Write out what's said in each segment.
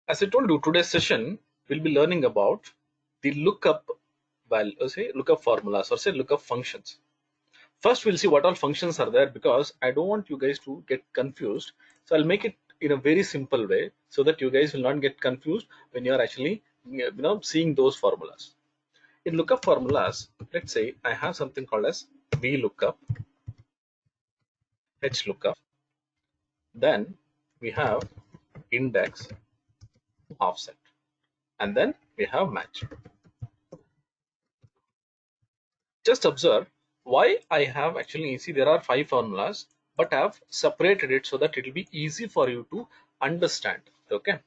As I told you, today's session we'll be learning about the lookup lookup formulas or say lookup functions. First, we'll see what all functions are there because I don't want you guys to get confused. So I'll make it in a very simple way so that you guys will not get confused when you're actually seeing those formulas. In lookup formulas, let's say I have something called as VLOOKUP, HLOOKUP. Then we have index, offset, and then we have match. Just observe why I have actually, see there are 5 formulas, but I have separated it so that it will be easy for you to understand. Okay,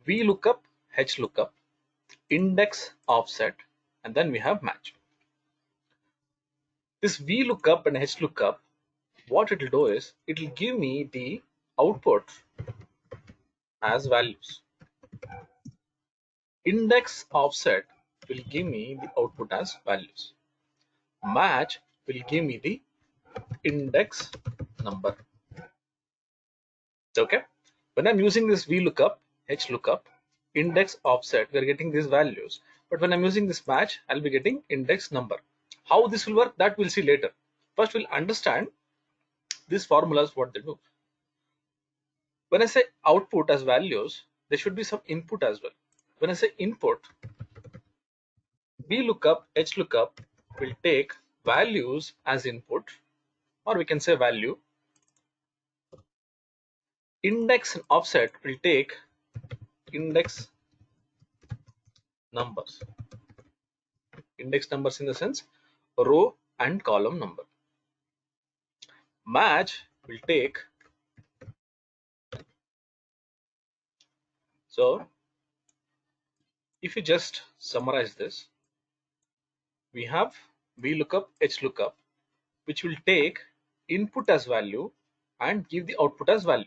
VLOOKUP, HLOOKUP, index, offset, and then we have match. This VLOOKUP and HLOOKUP, what it will do is it will give me the output as values. Index, offset will give me the output as values. Match will give me the index number. Okay, when I'm using this VLOOKUP, HLOOKUP, index, offset, we're getting these values. But when I'm using this match, I'll be getting index number. How this will work, that we'll see later. First, we'll understand these formulas, what they do. When I say output as values, there should be some input as well. When I say input, VLOOKUP, HLOOKUP will take values as input, or we can say value. Index and offset will take index numbers. Index numbers in the sense row and column number. Match will take, so if you just summarize this, we have VLOOKUP, HLOOKUP, which will take input as value and give the output as value.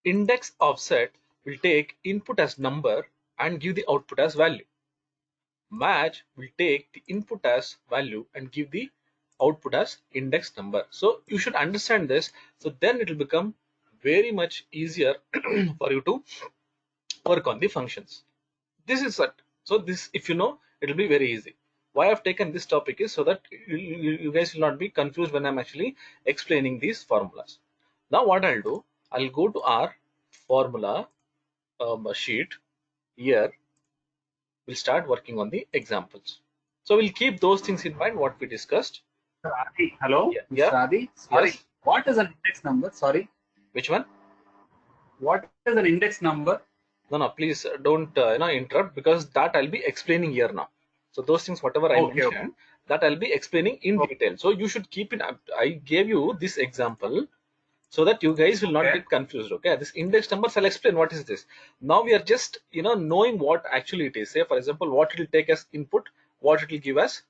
Index, offset will take input as number and give the output as value. Match will take the input as value and give the output as index number. So you should understand this, so then it will become very much easier for you to work on the functions. This is it. So this, if you know, it will be very easy. Why I've taken this topic is so that you guys will not be confused when I'm actually explaining these formulas. Now what I'll do, I'll go to our formula sheet. Here we'll start working on the examples. So we'll keep those things in mind what we discussed. Adi, hello, Yeah. Mr. Adi. Sorry, Yes. what is an index number? Sorry. Which one? What is an index number? No, please don't interrupt, because that I'll be explaining here now. So those things, whatever I mentioned, that I'll be explaining in detail. So you should keep it. I gave you this example so that you guys will not get confused. Okay, this index numbers, I'll explain what is this. Now we are just knowing what actually it is. Say for example, what it will take as input, what it will give as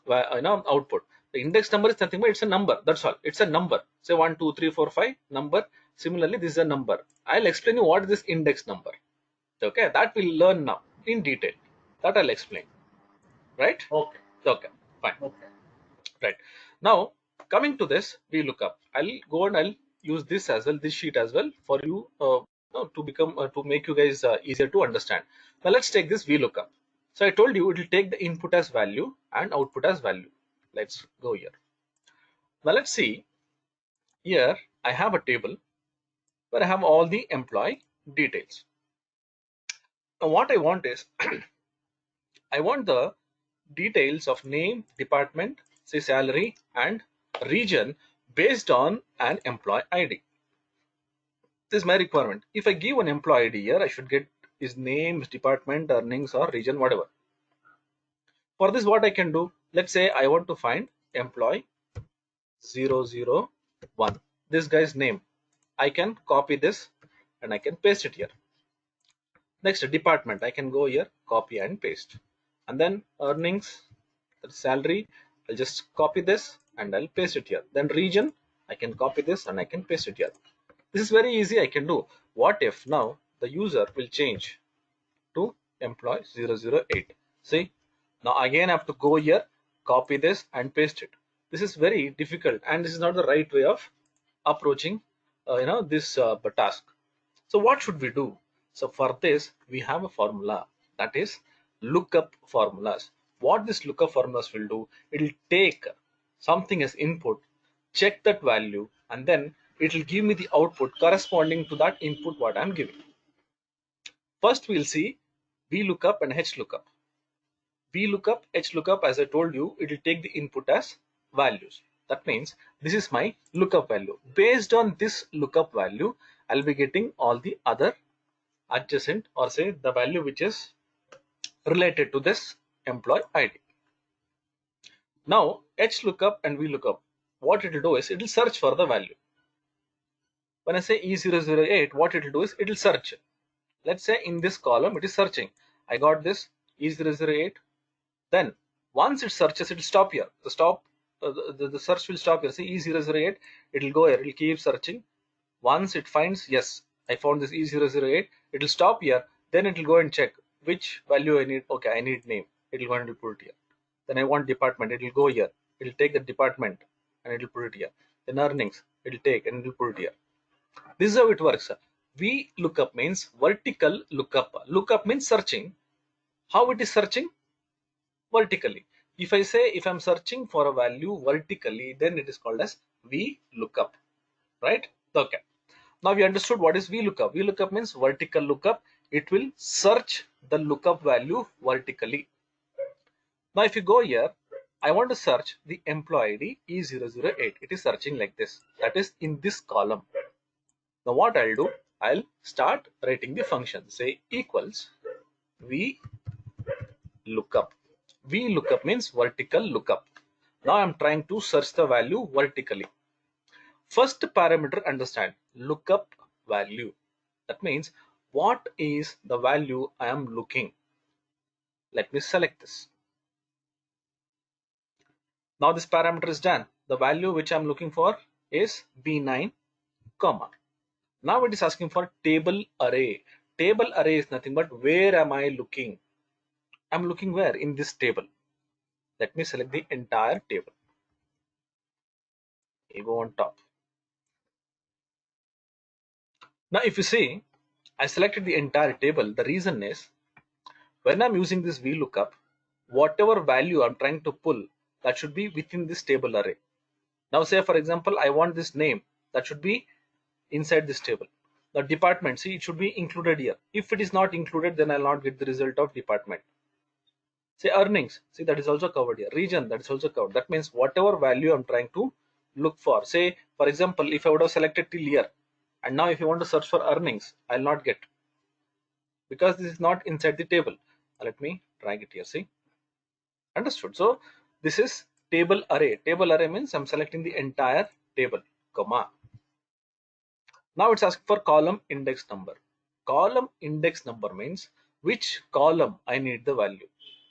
output. The index number is nothing but it's a number. That's all. It's a number. Say 1, 2, 3, 4, 5 number. Similarly, this is a number. I'll explain you what is this index number. Okay, that we'll learn now in detail. That I'll explain. Right? Okay, fine. Okay. Right. Now coming to this VLOOKUP, I'll go and I'll use this as well, this sheet as well, for you to become to make you guys easier to understand. Now let's take this VLOOKUP. So I told you it will take the input as value and output as value. Let's go here. Now let's see. Here I have a table where I have all the employee details. Now what I want is I want the details of name, department, say salary, and region based on an employee ID. This is my requirement. If I give an employee ID here, I should get his name, his department, earnings, or region, whatever. For this, what I can do, let's say I want to find employee 001. This guy's name. I can copy this and I can paste it here. Next, department. I can go here, copy and paste. And then earnings, the salary, I'll just copy this and I'll paste it here. Then region, I can copy this and I can paste it here. This is very easy. I can do. What if now the user will change to employee 008? See, now again I have to go here, copy this and paste it. This is very difficult and this is not the right way of approaching this task. So what should we do? So for this, we have a formula, that is lookup formulas. What this lookup formulas will do, it will take something as input, check that value, and then it will give me the output corresponding to that input what I'm giving. First, we'll see VLOOKUP and HLOOKUP. VLOOKUP, HLOOKUP, as I told you, it will take the input as values. That means this is my lookup value. Based on this lookup value, I'll be getting all the other adjacent, or say the value which is related to this employee ID. Now, HLOOKUP and VLOOKUP, what it will do is it will search for the value. When I say E008, what it will do is it will search. Let's say in this column it is searching. I got this E008. Then once it searches, it will stop here. The search will stop here. See E008, it will go here. It will keep searching. Once it finds, yes, I found this E008, it will stop here. Then it will go and check which value I need. Okay, I need name. It will go and put it here. Then I want department. It will go here. It will take the department and it will put it here. Then earnings, it will take and it will put it here. This is how it works. VLOOKUP means vertical lookup. Lookup means searching. How it is searching? Vertically. If I say if I'm searching for a value vertically, then it is called as VLOOKUP, right? Okay. Now we understood what is VLOOKUP. VLOOKUP means vertical lookup. It will search the lookup value vertically. Now if you go here, I want to search the employee ID E008. It is searching like this. That is in this column. Now what I'll do, I'll start writing the function. Say equals VLOOKUP. VLOOKUP means vertical lookup. Now I'm trying to search the value vertically. First parameter, understand, lookup value. That means what is the value I am looking. Let me select this. Now this parameter is done. The value which I'm looking for is B9, comma. Now it is asking for table array. Table array is nothing but where am I looking? I'm looking where? In this table. Let me select the entire table. You go on top. Now if you see, I selected the entire table. The reason is when I'm using this VLOOKUP, whatever value I'm trying to pull, that should be within this table array. Now say for example, I want this name, that should be inside this table. The department, see, it should be included here. If it is not included, then I'll not get the result of department. Say earnings, see, that is also covered here. Region, that is also covered. That means whatever value I'm trying to look for. Say for example, if I would have selected till year, and now if you want to search for earnings, I'll not get, because this is not inside the table. Let me drag it here. See, understood? So this is table array. Table array means I'm selecting the entire table, comma. Now it's asking for column index number. Column index number means which column I need the value.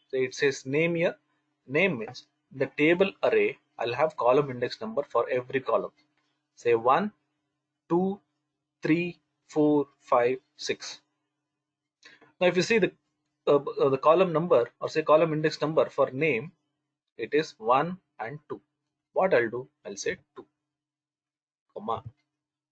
So it says name here. Name means the table array, I'll have column index number for every column. Say 1, 2, 3, 4, 5, 6. Now if you see the column number, or say column index number for name, it is 1 and 2. What I'll do, I'll say 2, comma.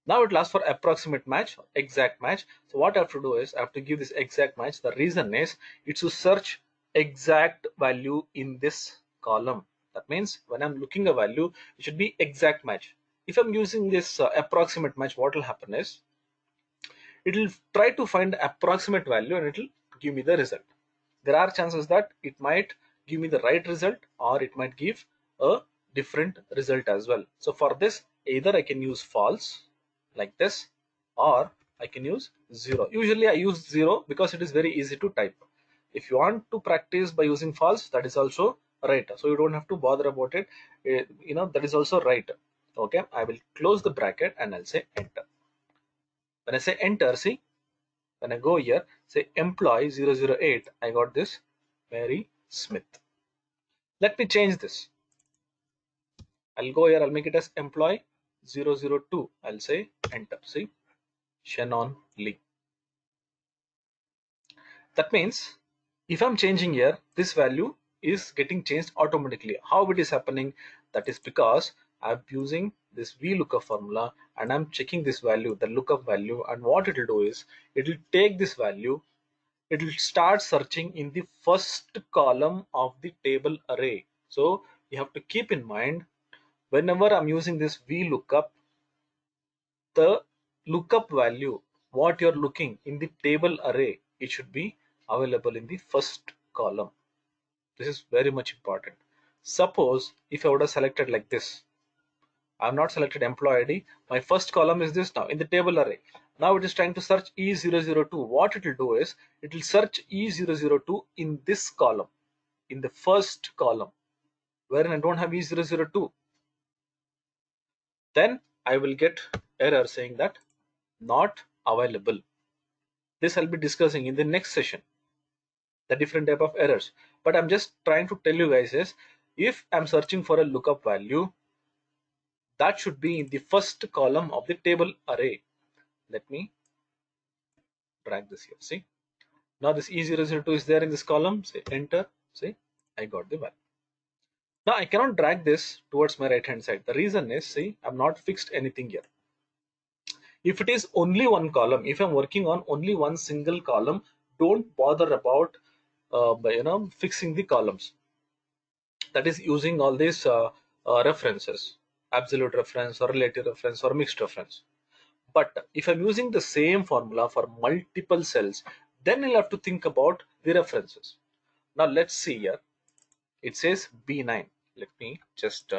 Now it will ask for approximate match, exact match. So what I have to do is I have to give this exact match. The reason is it's to search exact value in this column. That means when I'm looking a value, it should be exact match. If I'm using this approximate match, what will happen is it will try to find approximate value and it will give me the result. There are chances that it might give me the right result or it might give a different result as well. So for this, either I can use false like this, or I can use 0. Usually I use 0 because it is very easy to type. If you want to practice by using false, that is also right. So you don't have to bother about it. That is also right. Okay, I will close the bracket and I'll say enter. When I say enter, see, when I go here, say employee 008, I got this Mary Smith. Let me change this. I'll go here, I'll make it as employee 002. I'll say enter. See, Shannon Lee. That means if I'm changing here, this value is getting changed automatically. How it is happening? That is because I'm using this VLOOKUP formula and I'm checking this value, the lookup value, and what it will do is it will take this value, it will start searching in the first column of the table array. So you have to keep in mind, whenever I'm using this VLOOKUP, the lookup value what you're looking in the table array, it should be available in the first column. This is very much important. Suppose if I would have selected like this, I've not selected employee ID, my first column is this. Now in the table array, now it is trying to search E002. What it will do is it will search E002 in this column, in the first column wherein I don't have E002. Then I will get error saying that not available. This I'll be discussing in the next session, the different type of errors. But I'm just trying to tell you guys is, if I'm searching for a lookup value, that should be in the first column of the table array. Let me drag this here. See, now this E002 is there in this column. Say enter. See, I got the value. Now I cannot drag this towards my right hand side. The reason is, see, I've not fixed anything here. If it is only one column, if I'm working on only one single column, don't bother about fixing the columns. That is using all these references, absolute reference or relative reference or mixed reference. But if I'm using the same formula for multiple cells, then you'll have to think about the references. Now let's see here. It says B9. Let me just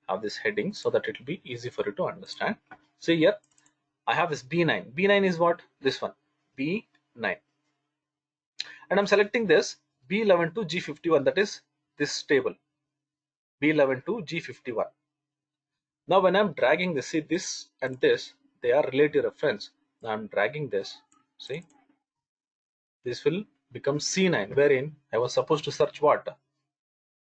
have this heading so that it will be easy for you to understand. See here, I have this B9. B9 is what? This one, B9. And I'm selecting this B11 to G51, that is this table, B11 to G51. Now when I'm dragging this, see this and this, they are relative reference. Now I'm dragging this, see, this will become C9, wherein I was supposed to search what?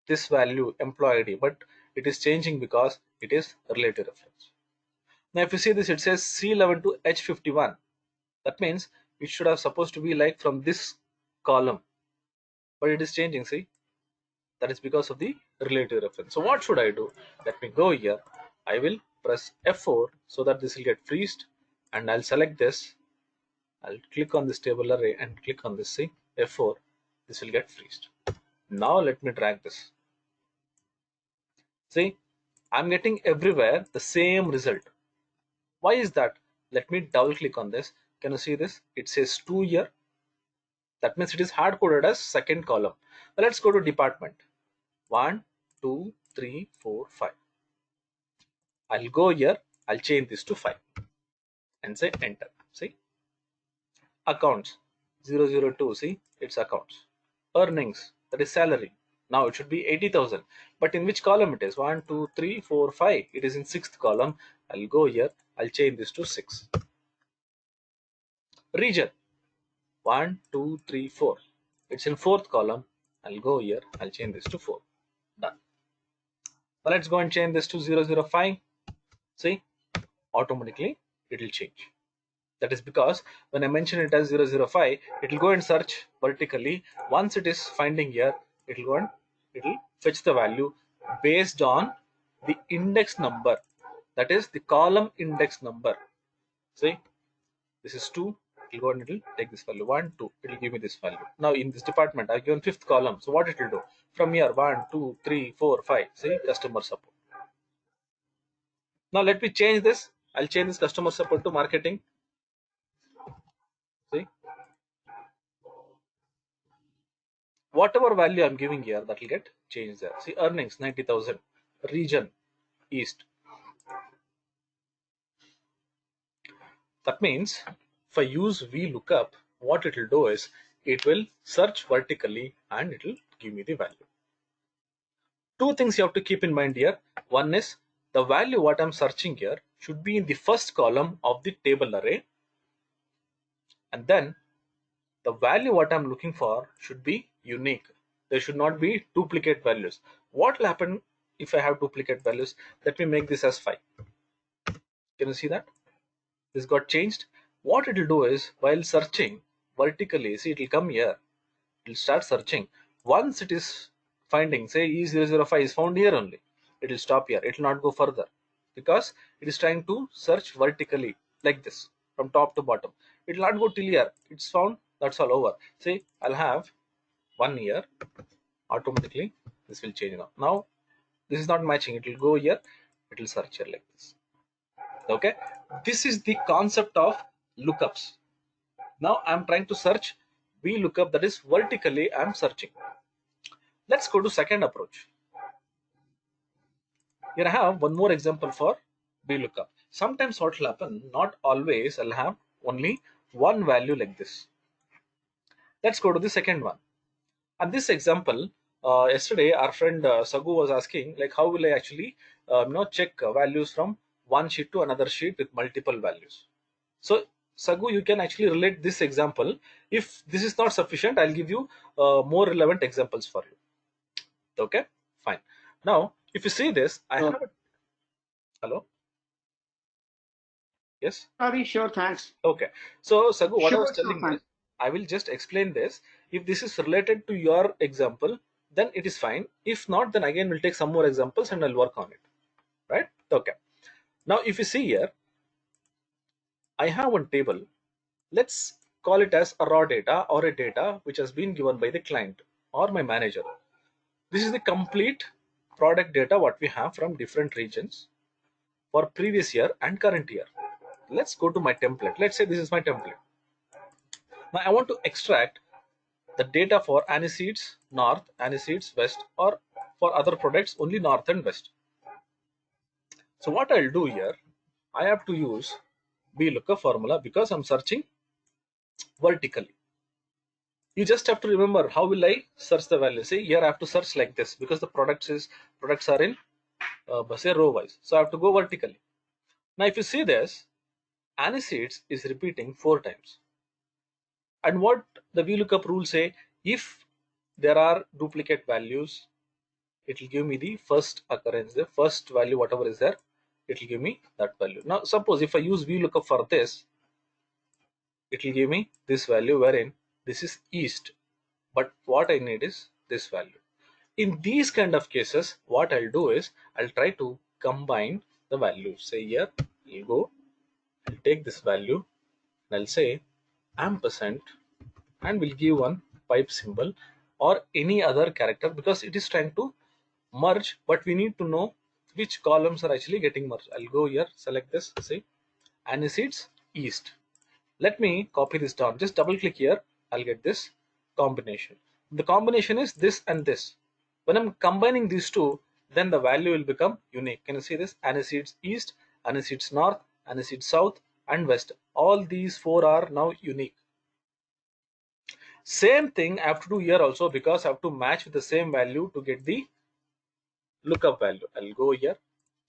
This value, employee ID, but it is changing because it is relative reference. Now if you see this, it says C11 to H51. That means it should have supposed to be like from this column, but it is changing, see. That is because of the relative reference. So what should I do? Let me go here. I will press F4 so that this will get freezed, and I'll select this. I'll click on this table array and click on this, see, F4. This will get freezed. Now let me drag this. See, I'm getting everywhere the same result. Why is that? Let me double click on this. Can you see this? It says 2 here. That means it is hard coded as second column. Now let's go to department. 1, 2, 3, 4, 5. I'll go here. I'll change this to 5 and say enter. See, accounts 002. See, it's accounts. Earnings, that is salary. Now it should be 80,000. But in which column it is? 1, 2, 3, 4, 5. It is in 6th column. I'll go here. I'll change this to 6. Region 1, 2, 3, 4. It's in 4th column. I'll go here. I'll change this to 4. Done. Now let's go and change this to 005. See, automatically it will change. That is because when I mention it as 005, it will go and search vertically. Once it is finding here, it will go and it will fetch the value based on the index number, that is the column index number. See, this is 2. It will go and it will take this value 1, 2. It will give me this value. Now in this department, I've given 5th column. So what it will do? From here 1, 2, 3, 4, 5. See, customer support. Now let me change this. I'll change this customer support to marketing. See, whatever value I'm giving here, that will get changed there. See, earnings 90,000, region east. That means if I use VLOOKUP, what it will do is it will search vertically and it will give me the value. Two things you have to keep in mind here. One is the value what I'm searching here should be in the first column of the table array, and then the value what I'm looking for should be unique. There should not be duplicate values. What will happen if I have duplicate values? Let me make this as 5. Can you see that? This got changed. What it will do is while searching vertically, see, it will come here. It will start searching. Once it is finding, say E005 is found here only. it will stop here. It will not go further because it is trying to search vertically like this from top to bottom. It will not go till here. It's found, that's all over. See, I'll have 1 year. Automatically this will change now. Now this is not matching. It will go here. It will search here like this. Okay, this is the concept of lookups. Now I'm trying to search VLOOKUP, that is vertically I'm searching. Let's go to second approach. Here I have one more example for VLOOKUP. Sometimes what will happen, not always I'll have only one value like this. Let's go to the second one. And this example, yesterday our friend Sagu was asking, like, how will I actually check values from one sheet to another sheet with multiple values. So Sagu, you can actually relate this example. If this is not sufficient, I'll give you more relevant examples for you. Okay, fine. Now, if you see this, I have a... Hello? Yes? Sorry, sure, thanks. Okay. So Sagu, what I was Sure, telling fine. is, I will just explain this. If this is related to your example, then it is fine. If not, then again we'll take some more examples and I'll work on it. Right? Okay. Now, if you see here, I have one table. Let's call it as a raw data or a data which has been given by the client or my manager. This is the complete product data what we have from different regions for previous year and current year. Let's go to my template. Let's say this is my template. Now I want to extract the data for aniseeds north, aniseeds west, or for other products only north and west. So what I'll do here, I have to use VLOOKUP formula because I'm searching vertically. You just have to remember, how will I search the value? See, here I have to search like this because the products are in say row wise. So I have to go vertically. Now if you see this, aniseeds is repeating 4 times. And what the VLOOKUP rule say, if there are duplicate values, it will give me the first occurrence, the first value, whatever is there, it will give me that value. Now suppose if I use VLOOKUP for this, it will give me this value wherein this is east, but what I need is this value. In these kind of cases, what I'll do is I'll try to combine the values. Say here, I'll take this value and I'll say ampersand, and we'll give one pipe symbol or any other character because it is trying to merge, but we need to know which columns are actually getting merged. I'll go here, select this, say aniseeds east. Let me copy this down. Just double click here. I'll get this combination. The combination is this and this. When I'm combining these two, then the value will become unique. Can you see this? Aniseeds east, aniseeds north, aniseeds south, and west. All these 4 are now unique. Same thing I have to do here also because I have to match with the same value to get the lookup value. I'll go here,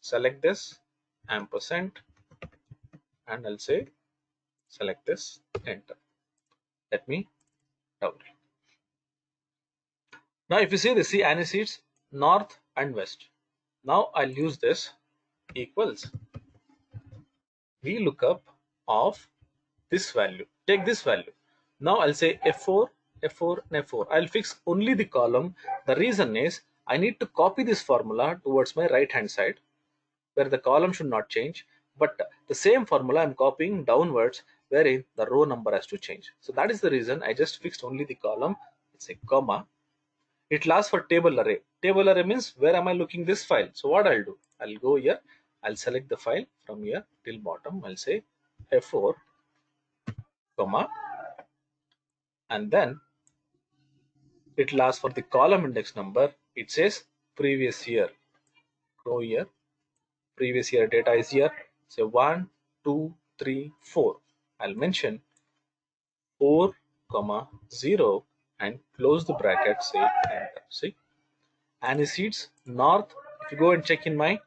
select this ampersand, and I'll say select this, enter. Let me double. Now if you see this, see aniseeds north and west. Now I'll use this equals VLOOKUP of this value. Take this value. Now I'll say F4, F4, and F4. I'll fix only the column. The reason is I need to copy this formula towards my right hand side where the column should not change, but the same formula I'm copying downwards wherein the row number has to change. So that is the reason I just fixed only the column. It's a comma. It lasts for table array. Table array means where am I looking this file? So what I'll do, I'll go here, I'll select the file from here till bottom. I'll say F4, comma, and then it lasts for the column index number. It says previous year. Go here, previous year data is here. Say 1, 2, 3, 4. I'll mention 4, comma 0 and close the bracket. Say enter. See, aniseeds north. If you go and check in my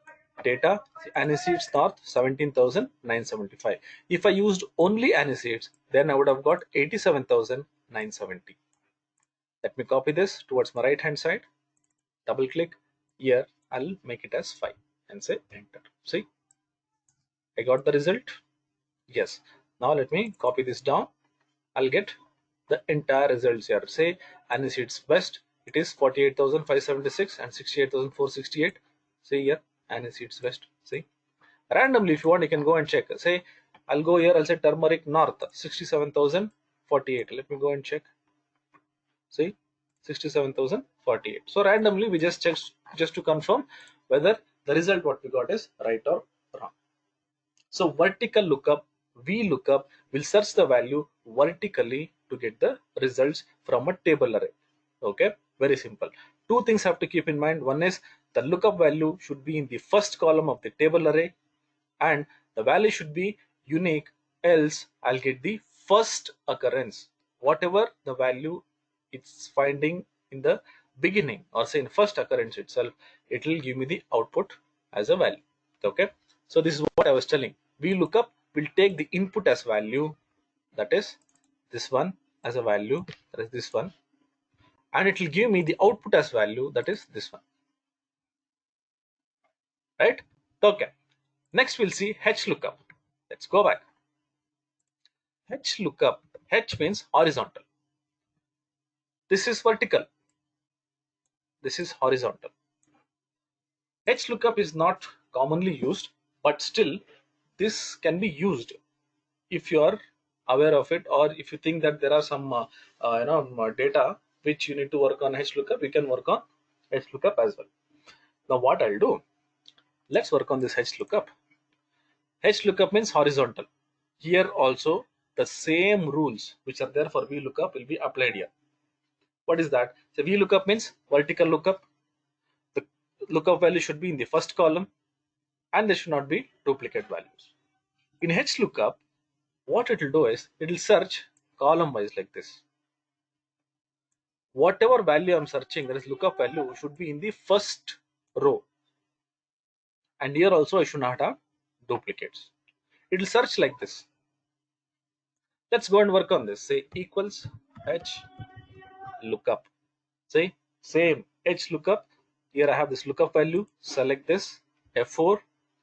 data, aniseeds north 17,975. If I used only aniseeds, then I would have got 87,970. Let me copy this towards my right hand side, double click here, I'll make it as 5 and say enter. See, I got the result. Yes. Now let me copy this down. I'll get the entire results here. Say aniseeds west, it is 48,576 and 68,468. See here, aniseeds west. See, randomly if you want you can go and check. Say I'll go here, I'll say turmeric north 67,048. Let me go and check. See, 67,048. So randomly we just check just to confirm whether the result what we got is right or wrong. So vertical lookup, VLOOKUP will search the value vertically to get the results from a table array. Okay, very simple. Two things have to keep in mind. One is the lookup value should be in the first column of the table array, and the value should be unique, else I'll get the first occurrence. Whatever the value it's finding in the beginning, or say in first occurrence itself, it will give me the output as a value. Okay, so this is what I was telling. VLOOKUP will take the input as value, that is this one, as a value, that is this one, and it will give me the output as value, that is this one, right? Okay, next we'll see HLOOKUP. Let's go back. HLOOKUP, H means horizontal, this is vertical, this is horizontal. HLOOKUP is not commonly used, but still this can be used if you are aware of it, or if you think that there are some data which you need to work on HLOOKUP, you can work on HLOOKUP as well. Now what I'll do, let's work on this HLOOKUP. HLOOKUP means horizontal. Here also the same rules which are there for VLOOKUP will be applied here. What is that? So VLOOKUP means vertical lookup. The lookup value should be in the first column, and there should not be duplicate values. In HLOOKUP, what it will do is it will search column wise like this. Whatever value I'm searching, that is lookup value, should be in the first row, and here also I should not have duplicates. It will search like this. Let's go and work on this. Say equals H lookup. Say same H lookup. Here I have this lookup value. Select this F4,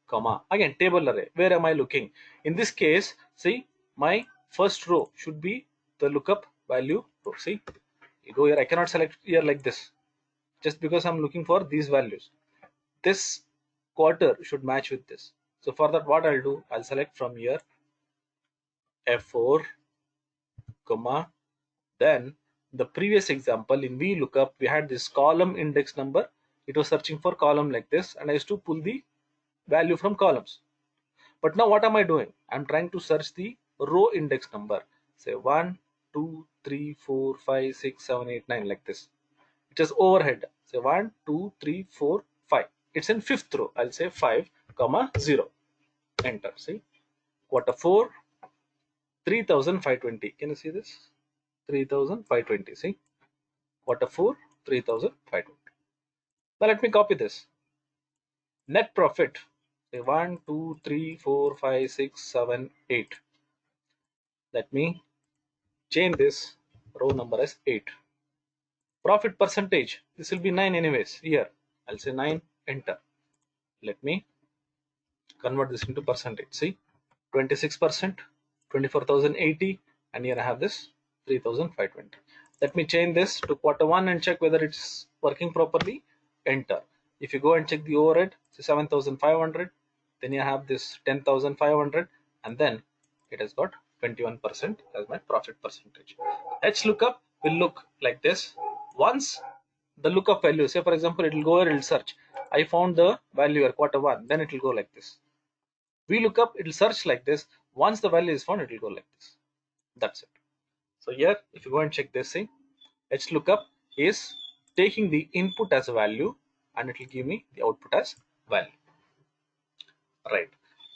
comma, again table array. Where am I looking? In this case, see, my first row should be the lookup value row. See, you go here, I cannot select here like this, just because I'm looking for these values. This quarter should match with this. So for that, what I'll do, I'll select from here F4, comma, then the previous example in VLOOKUP, we had this column index number. It was searching for column like this, and I used to pull the value from columns. But now what am I doing? I'm trying to search the row index number. Say 1, 2, 3, 4, 5, 6, 7, 8, 9 like this. It is overhead. Say 1, 2, 3, 4, 5. It's in fifth row. I'll say 5, comma 0. Enter. See, quarter 4, 3,520. Can you see this? 3,520. See, quarter 4, 3,520. Now let me copy this. Net profit. Say 1, 2, 3, 4, 5, 6, 7, 8. Let me change this row number as 8. Profit percentage. This will be 9 anyways. Here I'll say 9. Enter. Let me convert this into percentage. See, 26%, 24,080, and here I have this 3,520. Let me change this to quarter 1 and check whether it's working properly. Enter. If you go and check the overhead, say 7,500, then you have this 10,500, and then it has got 21% as my profit percentage. HLOOKUP will look like this. Once the lookup value, say for example, it will go here, it will search. I found the value here, quarter 1, then it will go like this. VLOOKUP, it will search like this. Once the value is found, it will go like this. That's it. So here, if you go and check this, see, HLOOKUP is taking the input as a value, and it will give me the output as value. Right.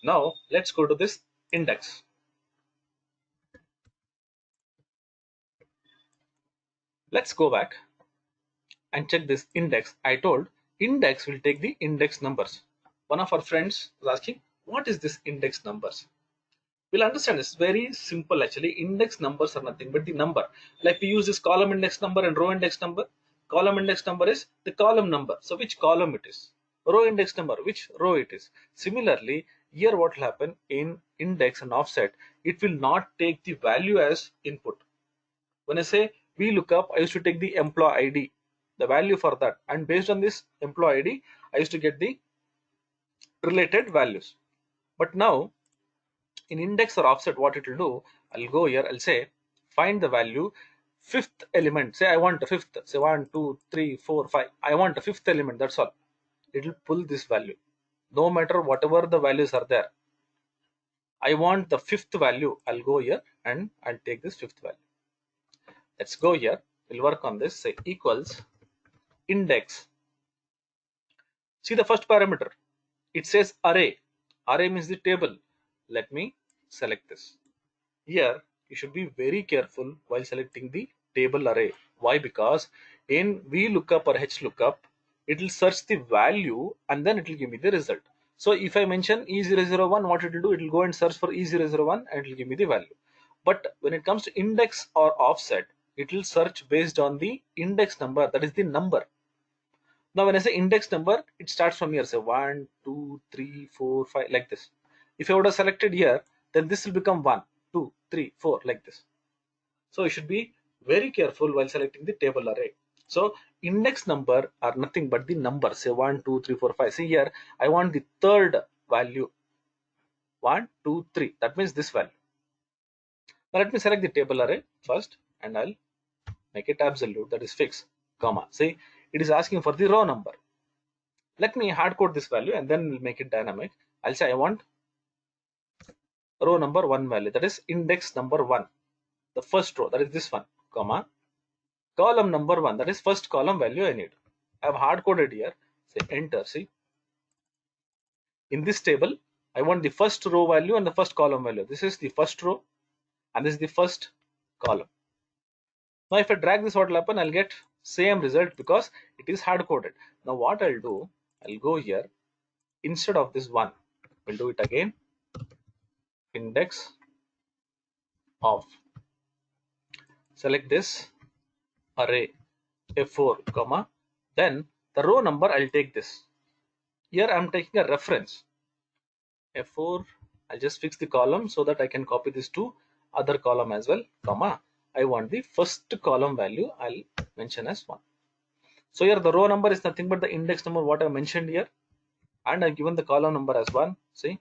Now let's go to this index. Let's go back and check this index. I told index will take the index numbers. One of our friends was asking, what is this index numbers? We'll understand this very simple actually. Index numbers are nothing but the number. Like we use this column index number and row index number. Column index number is the column number. So which column it is? Row index number, which row it is. Similarly, here what will happen in index and offset, it will not take the value as input. When I say VLOOKUP, I used to take the employee ID, the value for that, and based on this employee ID, I used to get the related values. But now in index or offset, what it will do, I'll go here, I'll say find the value fifth element. Say I want a fifth, say 1 2 3 4 5, I want a fifth element, that's all. It will pull this value no matter whatever the values are there. I want the fifth value, I'll go here and I'll take this fifth value. Let's go here, we'll work on this. Say equals index. See the first parameter, it says array. Array means the table. Let me select this. Here you should be very careful while selecting the table array. Why? Because in VLOOKUP or HLOOKUP, it will search the value and then it will give me the result. So if I mention E001, what it will do, it will go and search for E001 and it will give me the value. But when it comes to index or offset, it will search based on the index number, that is the number. Now when I say index number, it starts from here, say 1 2 3 4 5, like this. If I would have selected here, then this will become 1 2 3 4, like this. So you should be very careful while selecting the table array. So index number are nothing but the number, say 1 2 3 4 5. See here, I want the third value, 1 2 3, that means this value. Now let me select the table array first and I'll make it absolute, that is fixed, comma. See, it is asking for the row number. Let me hard code this value and then we'll make it dynamic. I'll say I want row number 1 value, that is index number 1, the first row, that is this one, comma, column number 1, that is first column value I need. I have hard coded here. Say enter. See, in this table I want the first row value and the first column value. This is the first row and this is the first column. Now if I drag this, what will happen, I'll get same result because it is hard coded. Now what I'll do, I'll go here, instead of this 1, we'll do it again, index of, select this array f4, comma, then the row number I'll take this. Here I'm taking a reference f4. I'll just fix the column so that I can copy this to other column as well, comma, I want the first column value, I'll mention as 1. So here the row number is nothing but the index number what I mentioned here, and I've given the column number as 1. See,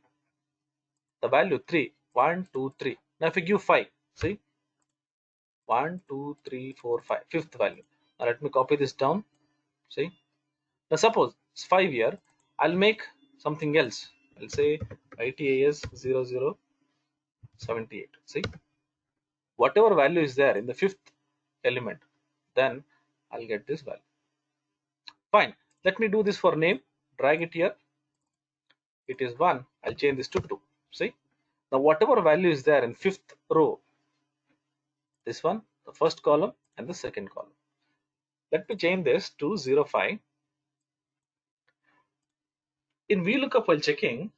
the value 3, 1 2 3. Now if I give 5, see, 1 2 3 4 5, fifth value. Now let me copy this down. See, now suppose it's 5 here, I'll make something else. I'll say ITAS 0078. See, whatever value is there in the fifth element, then I'll get this value. Fine, let me do this for name. Drag it here, it is 1, I'll change this to 2. See, now whatever value is there in fifth row, this one, the first column and the second column. Let me change this to 05. In VLOOKUP, while checking,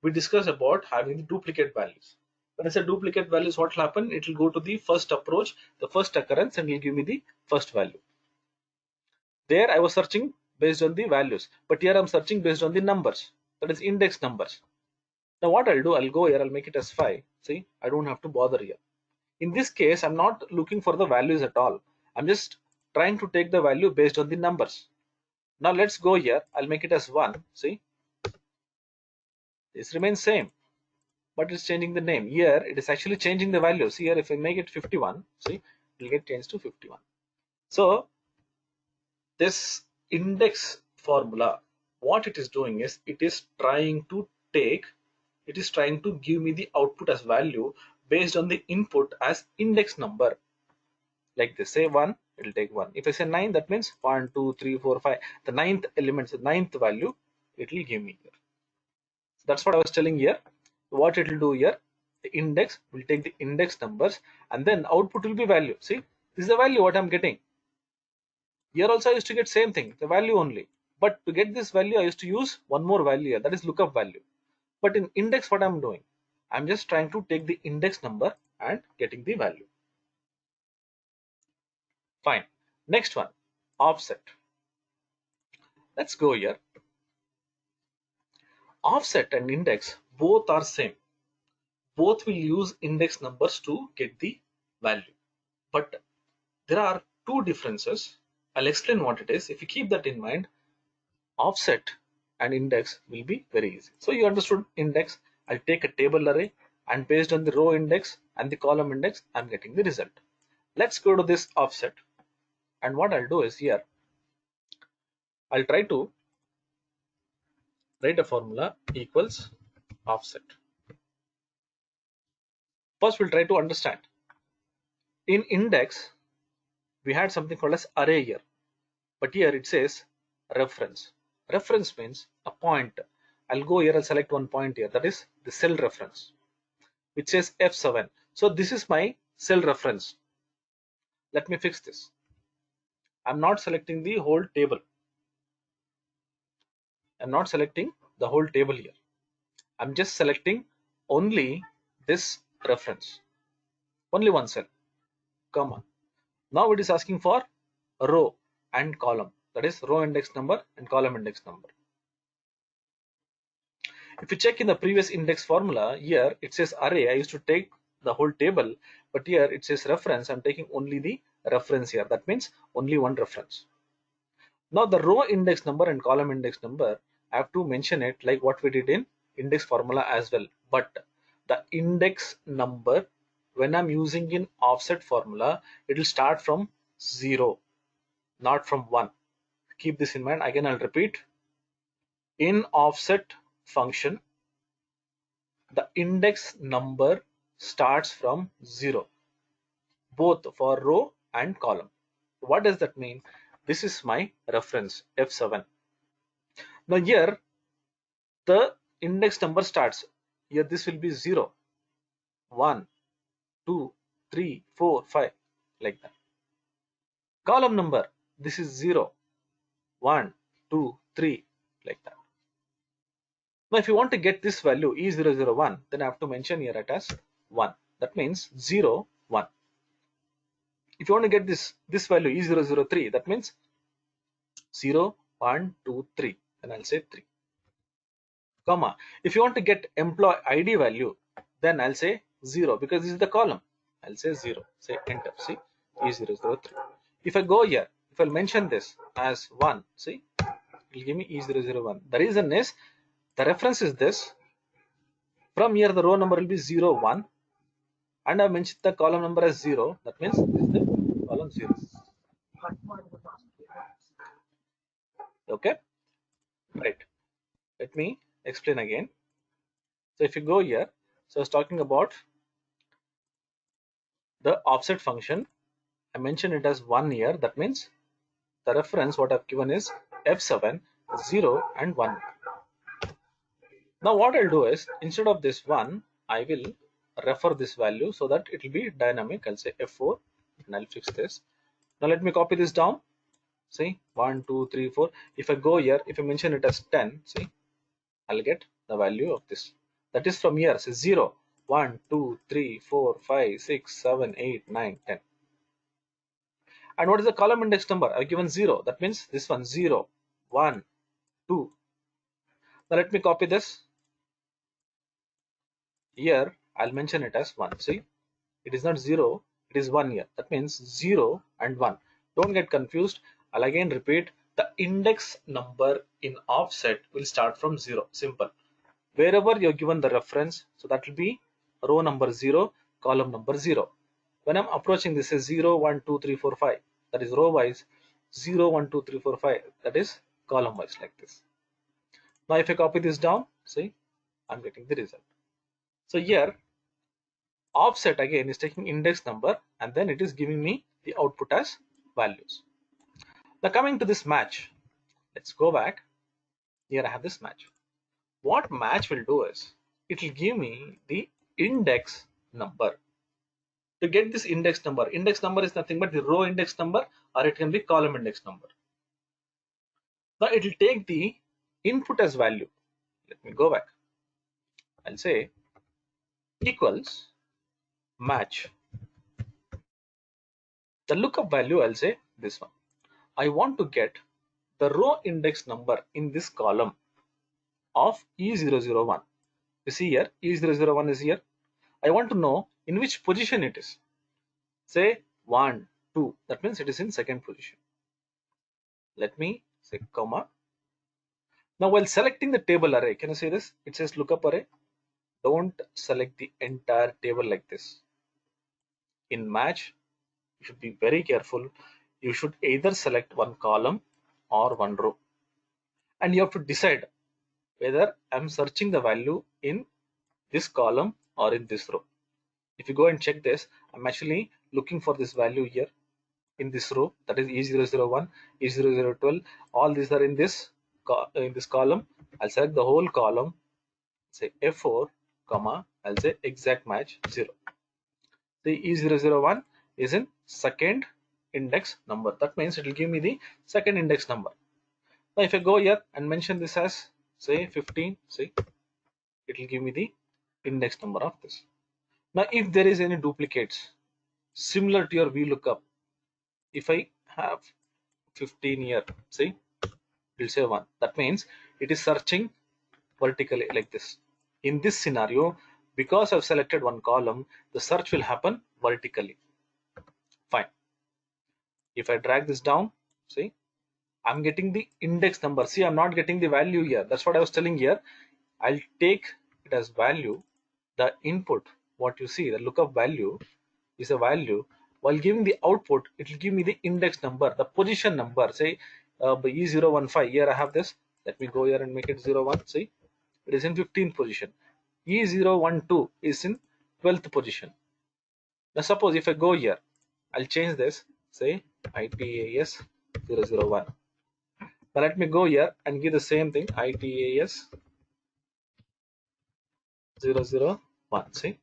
we discussed about having the duplicate values. When I say duplicate values, what will happen? It will go to the first approach, the first occurrence, and it will give me the first value. There I was searching based on the values, but here I'm searching based on the numbers, that is index numbers. Now what I'll do, I'll go here, I'll make it as 5. See, I don't have to bother here. In this case, I'm not looking for the values at all. I'm just trying to take the value based on the numbers. Now let's go here, I'll make it as 1. See, this remains same, but it's changing the name. Here it is actually changing the value. See here, if I make it 51, see, it will get changed to 51. So this index formula, what it is doing is, it is trying to give me the output as value based on the input as index number. Like this, say 1, it will take 1. If I say 9, that means 1 2 3 4 5, the ninth element, the ninth value, it will give me here. So that's what I was telling here. What it will do here, the index will take the index numbers and then output will be value. See, this is the value what I'm getting. Here also I used to get same thing, the value only. But to get this value, I used to use one more value here, that is lookup value. But in index, what I'm doing, I'm just trying to take the index number and getting the value. Fine. Next one, offset. Let's go here. Offset and index both are same. Both will use index numbers to get the value. But there are two differences. I'll explain what it is. If you keep that in mind, offset and index will be very easy. So you understood index. I'll take a table array and based on the row index and the column index, I'm getting the result. Let's go to this offset, and what I'll do is here I'll try to write a formula equals offset. First we'll try to understand. In index we had something called as array here, but here it says reference. Reference means a point. I'll go here and select one point here, that is the cell reference, which says F7. So this is my cell reference. Let me fix this. I'm not selecting the whole table. I'm not selecting the whole table here. I'm just selecting only this reference, only one cell, comma. Now it is asking for row and column, that is row index number and column index number. If you check in the previous index formula, here it says array. I used to take the whole table, but here it says reference. I'm taking only the reference here. That means only one reference. Now the row index number and column index number, I have to mention it like what we did in index formula as well. But the index number, when I'm using in offset formula, it will start from 0, not from 1. Keep this in mind. Again, I'll repeat. In offset function, the index number starts from 0, both for row and column. What does that mean? This is my reference F7. Now here the index number starts. Here this will be 0, 1, 2, 3, 4, 5, like that. Column number, this is 0, 1, 2, 3, like that. Now if you want to get this value E001, then I have to mention here it as 1. That means 0, 1. If you want to get this value E003, that means 0, 1, 2, 3, and I'll say 3, comma. If you want to get employee ID value, then I'll say 0 because this is the column. I'll say 0, say enter, see E003. If I go here, if I'll mention this as 1, see, it will give me E001. The reason is the reference is this. From here the row number will be 0, 1, and I mentioned the column number as 0. That means this is the column 0. Okay, right. Let me explain again. So if you go here, so I was talking about the offset function. I mentioned it as 1 here. That means the reference what I've given is F7, 0 and 1. Now what I'll do is, instead of this 1, I will refer this value so that it will be dynamic. I'll say F4 and I'll fix this. Now let me copy this down. See, 1, 2, 3, 4. If I go here, if I mention it as 10, see, I'll get the value of this. That is from here, say 0, 1, 2, 3, 4, 5, 6, 7, 8, 9, 10. And what is the column index number? I've given 0. That means this one 0, 1, 2. Now let me copy this. Here I'll mention it as 1. See, it is not 0, it is 1 here. That means 0 and 1. Don't get confused. I'll again repeat, the index number in offset will start from 0. Simple. Wherever you're given the reference, so that will be row number 0, column number 0. When I'm approaching this is 0, 1, 2, 3, 4, 5. That is row wise. 0, 1, 2, 3, 4, 5. That is column wise, like this. Now if I copy this down, see, I'm getting the result. So here offset again is taking index number and then it is giving me the output as values. Now coming to this match, let's go back. Here I have this match. What match will do is, it will give me the index number. To get this index number is nothing but the row index number, or it can be column index number. Now it will take the input as value. Let me go back. I'll say equals match. The lookup value, I'll say this one. I want to get the row index number in this column of E001. You see here, E001 is here. I want to know in which position it is. Say 1, 2. That means it is in second position. Let me say comma. Now while selecting the table array, can you see this? It says lookup array. Don't select the entire table like this. In match, you should be very careful. You should either select one column or one row. And you have to decide whether I'm searching the value in this column or in this row. If you go and check this, I'm actually looking for this value here in this row, that is E001, E0012. All these are in this column. I'll select the whole column, say F4, comma, I'll say exact match 0. The E001 is in second index number. That means it will give me the second index number. Now if I go here and mention this as say 15, see, it will give me the index number of this. Now if there is any duplicates similar to your VLOOKUP, if I have 15 here, see, it will say 1. That means it is searching vertically like this. In this scenario, because I've selected one column, the search will happen vertically. Fine. If I drag this down, see, I'm getting the index number. See, I'm not getting the value here. That's what I was telling here. I'll take it as value. The input, what you see, the lookup value is a value. While giving the output, it will give me the index number, the position number. Say E015. Here I have this. Let me go here and make it 01. See, it is in 15th position. E012 is in 12th position. Now suppose if I go here, I'll change this. Say ITAS 001. Now let me go here and give the same thing, ITAS 001. See,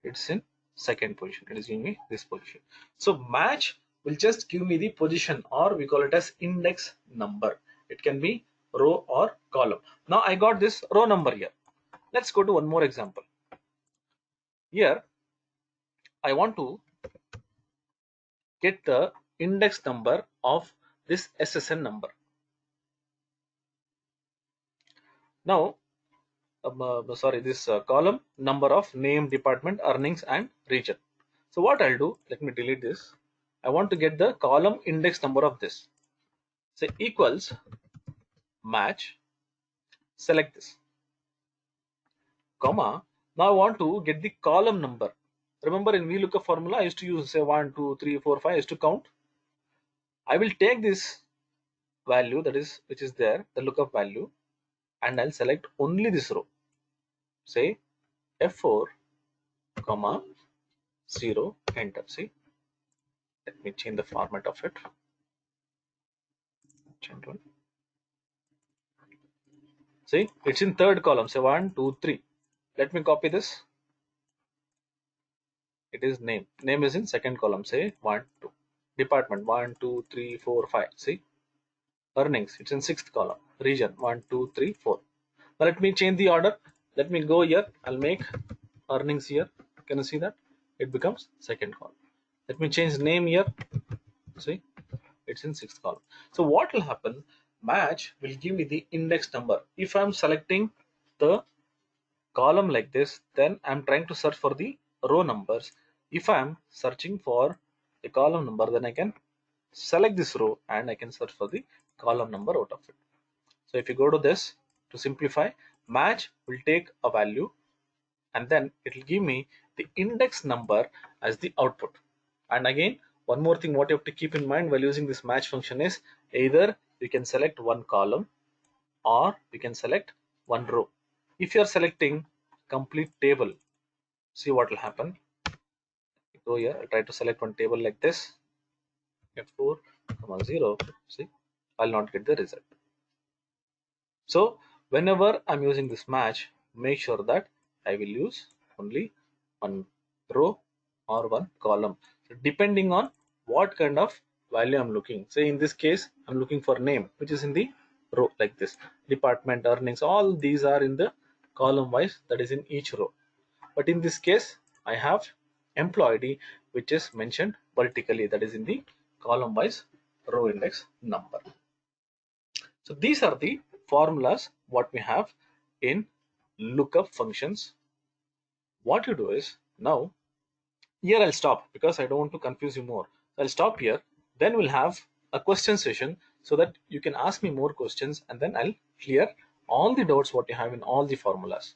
it's in second position. It is giving me this position. So match will just give me the position, or we call it as index number. It can be row or column. Now I got this row number here. Let's go to one more example. Here I want to get the index number of this SSN number. Now this column number of name, department, earnings and region. So what I'll do, let me delete this. I want to get the column index number of this. Say equals match, select this, comma. Now I want to get the column number. Remember in VLOOKUP formula, I used to use say 1, 2, 3, 4, 5, I used to count. I will take this value, that is which is there, the lookup value, and I'll select only this row. Say F4, comma 0, enter. See, let me change the format of it. See, it's in third column. Say 1, 2, 3. Let me copy this. It is name. Name is in second column. Say 1, 2. Department 1, 2, 3, 4, 5. See, earnings. It's in sixth column. Region 1, 2, 3, 4. Now let me change the order. Let me go here. I'll make earnings here. Can you see that? It becomes second column. Let me change name here. See, it's in sixth column. So what will happen? Match will give me the index number. If I'm selecting the column like this, then I'm trying to search for the row numbers. If I'm searching for the column number, then I can select this row and I can search for the column number out of it. So if you go to this, to simplify, match will take a value and then it will give me the index number as the output. And again, one more thing what you have to keep in mind while using this match function is either you can select one column or you can select one row. If you are selecting complete table, see what will happen. Go here, I'll try to select one table like this, F4, 0, see, I'll not get the result. So whenever I'm using this match, make sure that I will use only one row or one column. So depending on what kind of value I'm looking. Say in this case, I'm looking for name, which is in the row like this. Department, earnings, all these are in the column wise, that is in each row. But in this case, I have employee ID, which is mentioned vertically, that is in the column wise row index number. So these are the formulas what we have in lookup functions. What you do is, now here I'll stop because I don't want to confuse you more. So I'll stop here, then we'll have a question session so that you can ask me more questions and then I'll clear all the doubts what you have in all the formulas.